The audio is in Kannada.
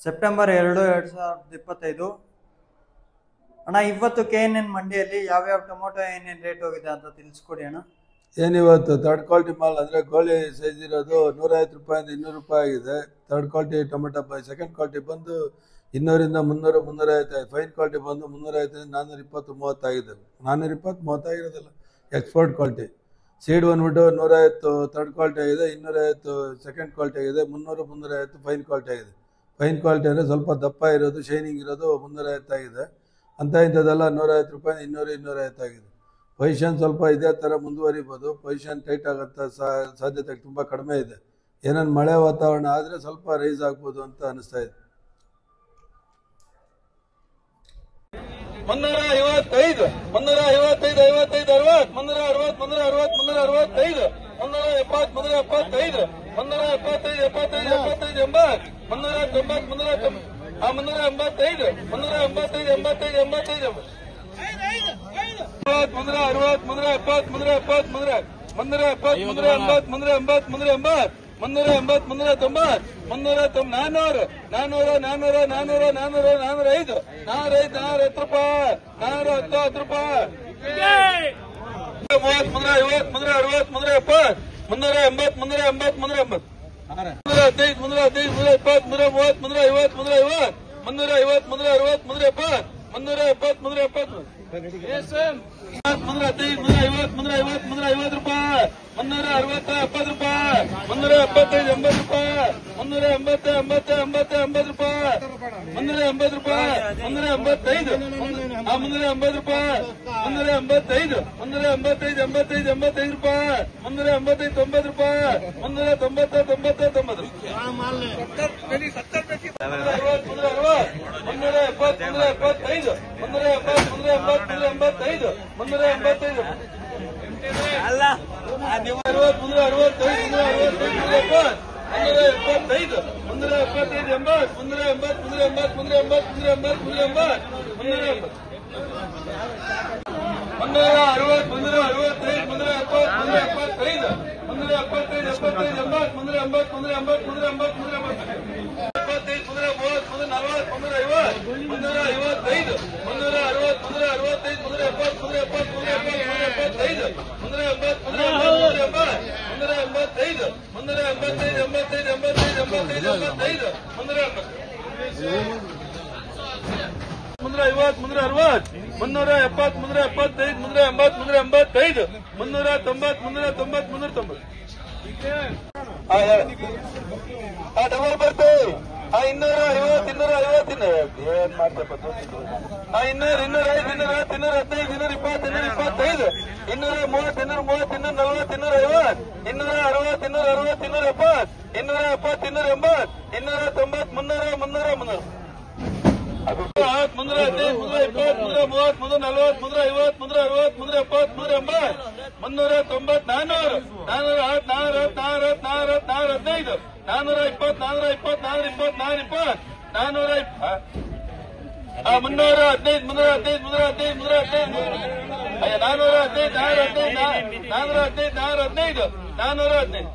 ಸೆಪ್ಟೆಂಬರ್ 2, 2025 ಅಣ್ಣ. ಇವತ್ತು KNN ಮಂಡಿಯಲ್ಲಿ ಯಾವ್ಯಾವ ಟೊಮೊಟೊ ಏನೇನು ರೇಟ್ ಹೋಗಿದೆ ಅಂತ ತಿಳಿಸ್ಕೊಡಿ ಅಣ್ಣ. ಏನಿವತ್ತು ಥರ್ಡ್ ಕ್ವಾಲಿಟಿ ಮಾಲ್ ಅಂದರೆ ಕೋಳಿ ಸೈಜ್ ಇರೋದು 150 ರೂಪಾಯಿಂದ 200 ರೂಪಾಯಿ ಆಗಿದೆ. Third quality tomato. Second quality ಬಂದು 200ರಿಂದ 300, 350. ಫೈನ್ ಕ್ವಾಲಿಟಿ ಬಂದು 350ರಿಂದ 420, 30 ಆಗಿದೆ. 420, 30 ಆಗಿರೋದಿಲ್ಲ ಎಕ್ಸ್ಪೋರ್ಟ್ ಕ್ವಾಲಿಟಿ. ಸೀಡ್ ಬಂದ್ಬಿಟ್ಟು 150 ಥರ್ಡ್ ಕ್ವಾಲಿಟಿ ಆಗಿದೆ, 250 ಸೆಕೆಂಡ್ ಕ್ವಾಲಿಟಿ ಆಗಿದೆ, 300, 350 ಫೈನ್ ಕ್ವಾಲಿಟಿ ಆಗಿದೆ. ಫೈನ್ ಕ್ವಾಲಿಟಿ ಅಂದರೆ ಸ್ವಲ್ಪ ದಪ್ಪ ಇರೋದು, ಶೈನಿಂಗ್ ಇರೋದು 350 ಆಗಿದೆ. ಅಂತ ಇಂಥದ್ದೆಲ್ಲ 150 ರೂಪಾಯಿ, 200, 250 ಆಗಿದೆ. ಪೊಸಿಷನ್ ಸ್ವಲ್ಪ ಇದೇ ಥರ ಮುಂದುವರಿಬೋದು. ಪೊಸಿಷನ್ ಟೈಟ್ ಆಗೋಂಥ ಸಾಧ್ಯತೆ ತುಂಬ ಕಡಿಮೆ ಇದೆ. ಏನೇನು ಮಳೆ ವಾತಾವರಣ ಆದರೆ ಸ್ವಲ್ಪ ರೈಸ್ ಆಗ್ಬೋದು ಅಂತ ಅನಿಸ್ತಾ ಇದೆ. 355, 355, 55, 60, 360, 360, 365, 370, 375, 375, 75, 75, 80, 390, 385, 385, 85, 85, 360, 370, 370, 370, 380, 380, 380, 380, 390, 400, 400, 400, 400, 405, 410 ರೂಪಾಯಿ, 410 ರೂಪಾಯಿ, 30, 350, 360, 370, 380, 380, 380, 315, 315, 320, 330, 350, 350, 350, 360, 370, 370, 370, 315, 350, 350, 350 ರೂಪಾಯಿ, 360, 70 ರೂಪಾಯಿ, 375, 80 ರೂಪಾಯಿ, 380, 80, 80, 80 ರೂಪಾಯಿ, 380 ರೂಪಾಯಿ, 385, 380 ರೂಪಾಯಿ, 385, 385, 85, 85 ರೂಪಾಯಿ, 385, 90 ರೂಪಾಯಿ, 390, 90, 90, ಡಬಲ್ ಬರ್ತೀವಿ. 250, 250, ಏನ್ ಮಾಡ್ತಪ್ಪ, 200, 205, 210, 220, 225, 230, 230, 240, 250, 260, 260, 270, 270, 280, 290, 300, 300, 315, 320, 330, 340, 350, 360, 370, 380, 390, 400, 400, 415, 420, 420, 420, 420, 315, 315, 315, 415, 415, 415, 415, 415.